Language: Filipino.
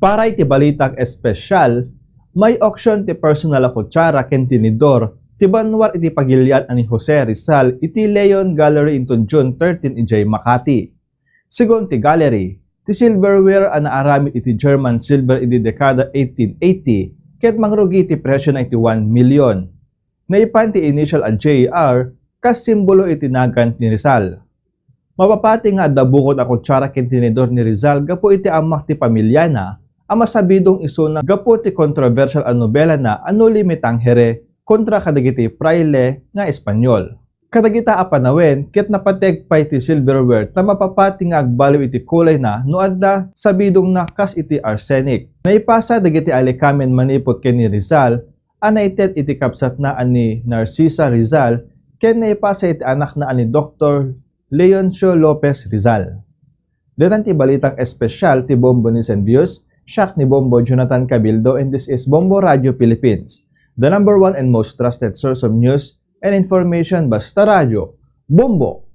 Para iti balitang espesyal, may auction ti personal a kutsara ken tinidor ti banwar iti pagilian ani Jose Rizal iti Leon Gallery inton June 13 ijay Makati. Sigon ti gallery, ti silverware a naaramid iti German silver iti dekada 1880 ket mangrugi iti presyo na iti 1 milyon. Naipan ti initial a JR kas simbolo iti nagan ni Rizal. Mapapati nga dabukod a kutsara ken tinidor ni Rizal gapo iti amak ti pamilya na ang masabidong isuna gapo ti controversial a nobela na Ano Limitang Here kontra kadagiti praile nga Espanyol. Kadagita a panawen ket napateg pay ti silverware ta mapapati nga agbaliw iti kulay na no adda sabidong nakas iti arsenic. Naipasa dagiti alikamen manipot ken ni Rizal a naited iti kapsat na ani Narcisa Rizal ken naipasa iti anak na ani Dr. Leoncio Lopez Rizal. Detan ti balitang espesyal ti Bombo News and Views. Siak ni Bombo Jonathan Cabildo and this is Bombo Radio Philippines, the #1 and most trusted source of news and information. Basta Radio, Bombo!